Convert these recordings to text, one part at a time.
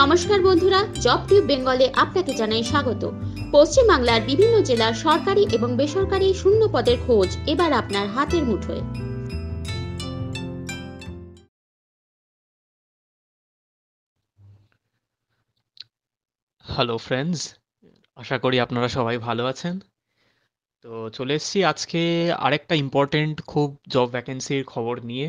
নমস্কার বন্ধুরা, job tube বেঙ্গলে আপনাকে জানাই স্বাগত। পশ্চিমবাংলার বিভিন্ন জেলার সরকারি এবং বেসরকারি শূন্য পদের খোঁজ এবার আপনার হাতের মুঠোয়। হ্যালো ফ্রেন্ডস, আশা করি আপনারা সবাই ভালো আছেন। তো চলে এসেছি আজকে আরেকটা ইম্পর্টেন্ট খুব জব ভ্যাকেন্সির খবর নিয়ে।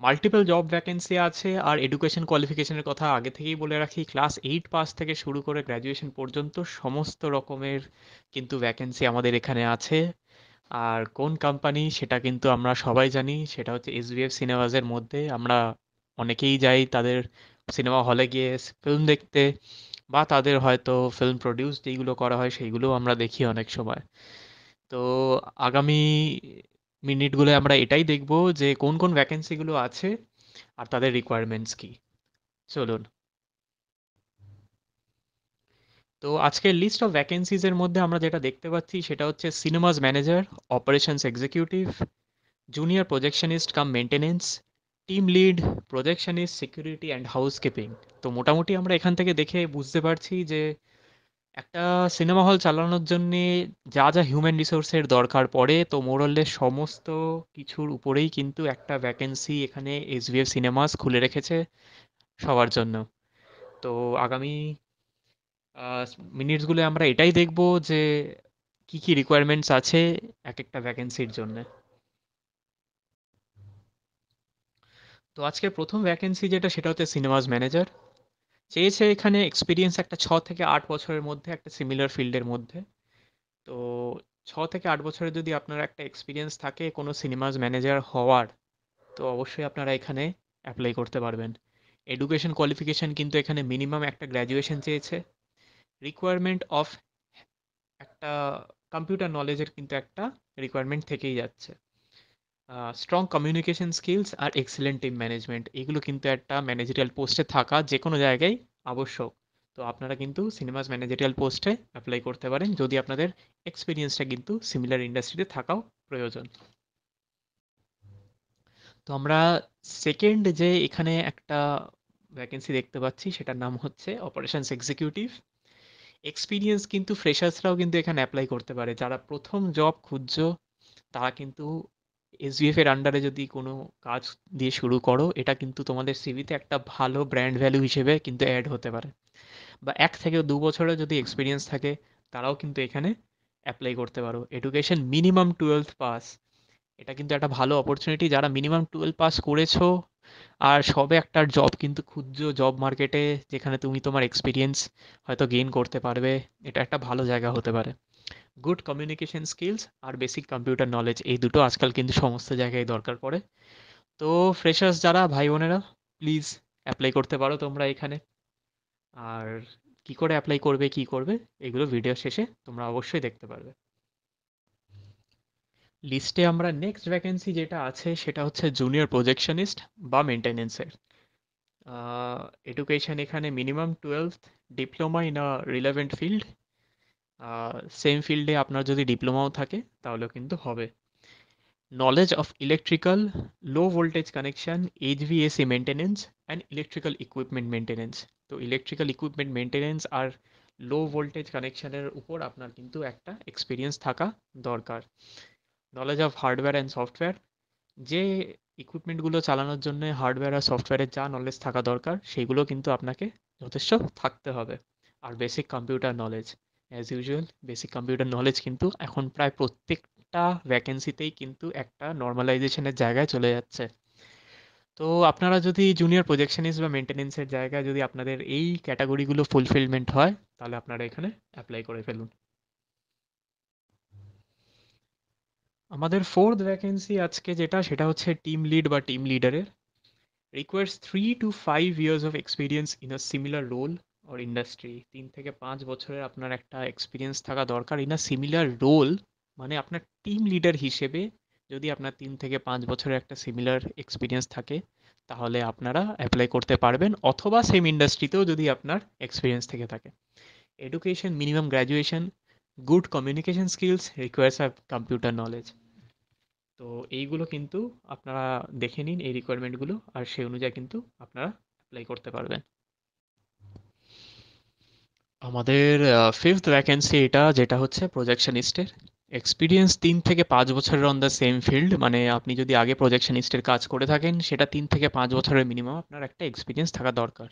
মাল্টিপল জব ভ্যাকেন্সি আছে, আর এডুকেশন কোয়ালিফিকেশনের কথা আগে থেকেই বলে রাখি, ক্লাস 8 পাস থেকে শুরু করে গ্র্যাজুয়েশন পর্যন্ত সমস্ত রকমের কিন্তু ভ্যাকেন্সি আমাদের এখানে আছে। আর কোন কোম্পানি সেটা কিন্তু আমরা সবাই জানি, সেটা হচ্ছে এসভিএফ সিনেমাসের মধ্যে। আমরা অনেকেই যাই তাদের সিনেমা হলে গিয়ে ফিল্ম দেখতে, বা তাদের হয়তো ফিল্ম প্রডিউস যেইগুলো করা হয় সেইগুলোও আমরা দেখি অনেক সময়। তো আগামী মিনিটগুলো আমরা এটাই দেখব যে কোন কোন ভ্যাকেন্সিগুলো আছে আর তাদের রিকোয়ারমেন্টস কি। চলুন। তো আজকের লিস্ট অফ ভ্যাকেন্সিজের মধ্যে আমরা যেটা দেখতে পাচ্ছি সেটা হচ্ছে cinemas manager, operations executive, junior projectionist cum maintenance, team lead, projectionist, security and housekeeping. তো মোটামুটি আমরা এখান থেকে দেখে বুঝতে পারছি যে একটা সিনেমা হল চালানোর জন্যে যা যা হিউম্যান রিসোর্সের দরকার পড়ে, তো মোরলের সমস্ত কিছুর উপরেই কিন্তু একটা ভ্যাকেন্সি এখানে এসভিএফ সিনেমাস খুলে রেখেছে সবার জন্য। তো আগামী মিনিটসগুলো আমরা এটাই দেখব যে কি কি রিকোয়ারমেন্টস আছে এক একটা ভ্যাকেন্সির জন্য। তো আজকের প্রথম ভ্যাকেন্সি যেটা, সেটা হচ্ছে সিনেমাস ম্যানেজার। চেয়েছে এখানে এক্সপিরিয়েন্স একটা 6 থেকে 8 বছরের মধ্যে একটা সিমিলার ফিল্ডের মধ্যে। তো 6 থেকে 8 বছরের যদি আপনার একটা এক্সপিরিয়েন্স থাকে কোনো সিনেমাস ম্যানেজার হওয়ার, তো অবশ্যই আপনারা এখানে অ্যাপ্লাই করতে পারবেন। এডুকেশন কোয়ালিফিকেশন কিন্তু এখানে মিনিমাম একটা গ্র্যাজুয়েশন চেয়েছে। রিকোয়ারমেন্ট অফ একটা কম্পিউটার নলেজের কিন্তু একটা রিকোয়ারমেন্ট থেকেই যাচ্ছে। স্ট্রং কমিউনিকেশন স্কিলস আর এক্সিলেন্ট টিম ম্যানেজমেন্ট, এগুলো কিন্তু একটা ম্যানেজারিয়াল পোস্টে থাকা যে কোনো জায়গায় আবশ্যক। তো আপনারা কিন্তু সিনেমাস ম্যানেজারিয়াল পোস্টে অ্যাপ্লাই করতে পারেন যদি আপনাদের এক্সপিরিয়েন্সটা কিন্তু সিমিলার ইন্ডাস্ট্রিতে থাকাও প্রয়োজন। তো আমরা সেকেন্ড যে এখানে একটা ভ্যাকেন্সি দেখতে পাচ্ছি সেটার নাম হচ্ছে অপারেশনস এক্সিকিউটিভ। এক্সপিরিয়েন্স কিন্তু ফ্রেশার্সরাও কিন্তু এখানে অ্যাপ্লাই করতে পারে। যারা প্রথম জব খুঁজছো তারা কিন্তু এসভিএফ এর আন্ডারে যদি কোনো কাজ দিয়ে শুরু করো, এটা কিন্তু তোমাদের সিভিতে একটা ভালো ব্র্যান্ড ভ্যালু হিসেবে কিন্তু অ্যাড হতে পারে। বা 1 থেকে 2 বছরের যদি এক্সপিরিয়েন্স থাকে তারাও কিন্তু এখানে অ্যাপ্লাই করতে পারো। এডুকেশন মিনিমাম 12th পাস, এটা কিন্তু একটা ভালো অপরচুনিটি। যারা মিনিমাম 12 পাস করেছো আর সবে একটা জব কিন্তু খুঁজছো জব মার্কেটে, যেখানে তুমি তোমার এক্সপিরিয়েন্স হয়তো গেইন করতে পারবে, এটা একটা ভালো জায়গা হতে পারে। গুড কমিউনিকেশন স্কিলস আর বেসিক কম্পিউটার নলেজ, এই দুটো আজকাল কিন্তু সমস্ত জায়গায় দরকার পড়ে। তো ফ্রেশার্স যারা ভাই বোনেরা, প্লিজ অ্যাপ্লাই করতে পারো তোমরা এখানে। আর কি করে অ্যাপ্লাই করবে কি করবে এগুলো ভিডিও শেষে তোমরা অবশ্যই দেখতে পারবে। লিস্টে আমরা নেক্সট ভ্যাকেন্সি যেটা আছে সেটা হচ্ছে জুনিয়র প্রজেকশনিস্ট বা মেনটেনেন্সের। এডুকেশন এখানে minimum 12th, diploma in a relevant field. Same ফিল্ডে আপনার যদি ডিপ্লোমাও থাকে তাহলেও কিন্তু হবে। Knowledge of electrical, low voltage connection, HVAC maintenance and electrical equipment maintenance. তো ইলেকট্রিক্যাল ইকুইপমেন্ট মেনটেনেন্স আর লো ভোল্টেজ কানেকশনের উপর আপনার কিন্তু একটা এক্সপিরিয়েন্স থাকা দরকার। Knowledge of hardware and software, যে ইকুইপমেন্টগুলো চালানোর জন্য হার্ডওয়্যার আর সফটওয়্যারের যা নলেজ থাকা দরকার সেইগুলো কিন্তু আপনাকে যথেষ্ট থাকতে হবে। আর basic computer knowledge, as usual basic computer knowledge কিন্তু এখন প্রায় প্রত্যেকটা ভ্যাকেন্সিতেই কিন্তু একটা নর্মালাইজেশনের জায়গায় চলে যাচ্ছে। তো আপনারা যদি জুনিয়র প্রজেকশনিস্ট বা মেনটেনেন্সের জায়গায় যদি আপনাদের এই ক্যাটাগরিগুলো ফুলফিলমেন্ট হয়, তাহলে আপনারা এখানে অ্যাপ্লাই করে ফেলুন। আমাদের ফোর্থ ভ্যাকেন্সি আজকে যেটা, সেটা হচ্ছে টিম লিড বা team লিডারের। requires 3 to 5 years of experience in a similar role or industry। 3 থেকে 5 বছরের আপনার একটা এক্সপিরিয়েন্স থাকা দরকার ইন আ সিমিলার রোল। মানে আপনার টিম লিডার হিসেবে যদি আপনার 3 থেকে 5 বছরের একটা সিমিলার এক্সপিরিয়েন্স থাকে, তাহলে আপনারা অ্যাপ্লাই করতে পারবেন, অথবা সেম ইন্ডাস্ট্রিতেও যদি আপনার এক্সপিরিয়েন্স থেকে থাকে। Education minimum graduation, good communication skills, requires of computer knowledge. তো এইগুলো কিন্তু আপনারা দেখে নিন এই রিকোয়ারমেন্টগুলো, আর সেই অনুযায়ী কিন্তু আপনারা অ্যাপ্লাই করতে পারবেন। আমাদের ফিফথ ভ্যাকেন্সি এটা, যেটা হচ্ছে প্রজেকশনিস্টের। এক্সপিরিয়েন্স 3 থেকে 5 বছরের অন দ্য সেম ফিল্ড, মানে আপনি যদি আগে প্রজেকশনিস্টের কাজ করে থাকেন সেটা 3 থেকে 5 বছরের মিনিমাম আপনার একটা এক্সপিরিয়েন্স থাকা দরকার।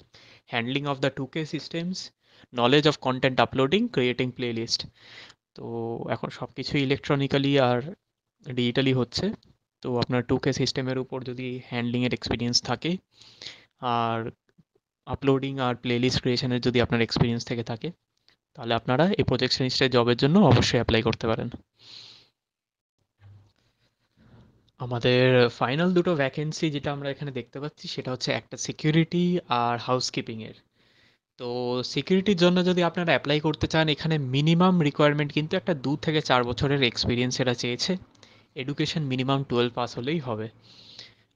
Handling of the 2K systems, knowledge of content uploading, creating playlist. তো এখন সব কিছুই ইলেকট্রনিক্যালি আর ডিজিটালি হচ্ছে। তো আপনার 2K সিস্টেমের উপর যদি হ্যান্ডলিংয়ের এক্সপিরিয়েন্স থাকে, আর আপলোডিং আর প্লেলিস্ট ক্রিয়েশনের যদি আপনার এক্সপিরিয়েন্স থেকে থাকে, তাহলে আপনারা এই প্রজেকশনিস্টের জবের জন্য অবশ্যই অ্যাপ্লাই করতে পারেন। আমাদের ফাইনাল দুটো ভ্যাকেন্সি যেটা আমরা এখানে দেখতে পাচ্ছি সেটা হচ্ছে একটা সিকিউরিটি আর হাউসকিপিং এর। তো সিকিউরিটির জন্য যদি আপনারা অ্যাপ্লাই করতে চান, এখানে মিনিমাম রিকোয়ারমেন্ট কিন্তু একটা 2 থেকে 4 বছরের এক্সপিরিয়েন্স এরা চেয়েছে। এডুকেশন মিনিমাম 12 পাস হলেই হবে।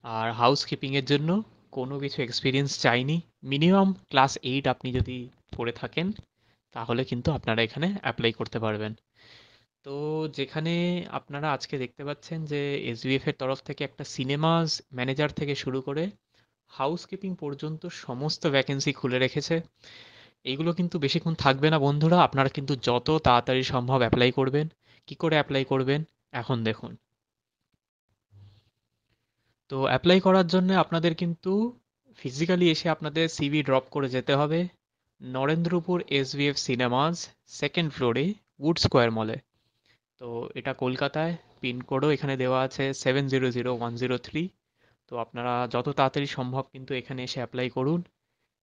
আর হাউসকিপিং এর জন্য কোনো কিছু এক্সপিরিয়েন্স চাইনি, মিনিমাম ক্লাস 8 আপনি যদি করে থাকেন তাহলে কিন্তু আপনারা এখানে অ্যাপ্লাই করতে পারবেন। তো যেখানে আপনারা আজকে দেখতে পাচ্ছেন যে এসবিএফ এর তরফ থেকে একটা সিনেমাস ম্যানেজার থেকে শুরু করে হাউসকিপিং পর্যন্ত সমস্ত ভ্যাকেন্সি খুলে রেখেছে। এইগুলো কিন্তু বেশিক্ষণ থাকবে না বন্ধুরা, আপনারা কিন্তু যত তাড়াতাড়ি সম্ভব অ্যাপ্লাই করবেন। কি করে অ্যাপ্লাই করবেন এখন দেখুন। তো অ্যাপ্লাই করার জন্য আপনাদের কিন্তু ফিজিক্যালি এসে আপনাদের সিভি ড্রপ করে যেতে হবে নরেন্দ্রপুর এসবিএফ সিনেমাস, সেকেন্ড ফ্লোরে, উড স্কোয়ার মলে। তো এটা কলকাতায়, পিনকোডও এখানে দেওয়া আছে 700103। তো আপনারা যত তাড়াতাড়ি সম্ভব কিন্তু এখানে এসে অ্যাপ্লাই করুন,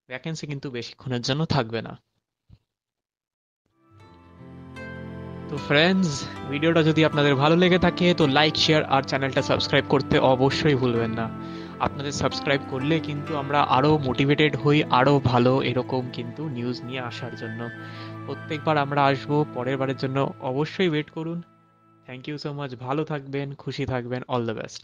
ভ্যাকেন্সি কিন্তু বেশিক্ষণের জন্য থাকবে না। তো ফ্রেন্ডস, ভিডিওটা যদি আপনাদের ভালো লেগে থাকে তো লাইক, শেয়ার আর চ্যানেলটা সাবস্ক্রাইব করতে অবশ্যই ভুলবেন না। আপনাদের সাবস্ক্রাইব করলে কিন্তু আমরা আরও মোটিভেটেড হই আরও ভালো এরকম কিন্তু নিউজ নিয়ে আসার জন্য। প্রত্যেকবার আমরা আসবো, পরের বারের জন্য অবশ্যই ওয়েট করুন। থ্যাংক ইউ সো মাচ, ভালো থাকবেন, খুশি থাকবেন, অল দ্য বেস্ট।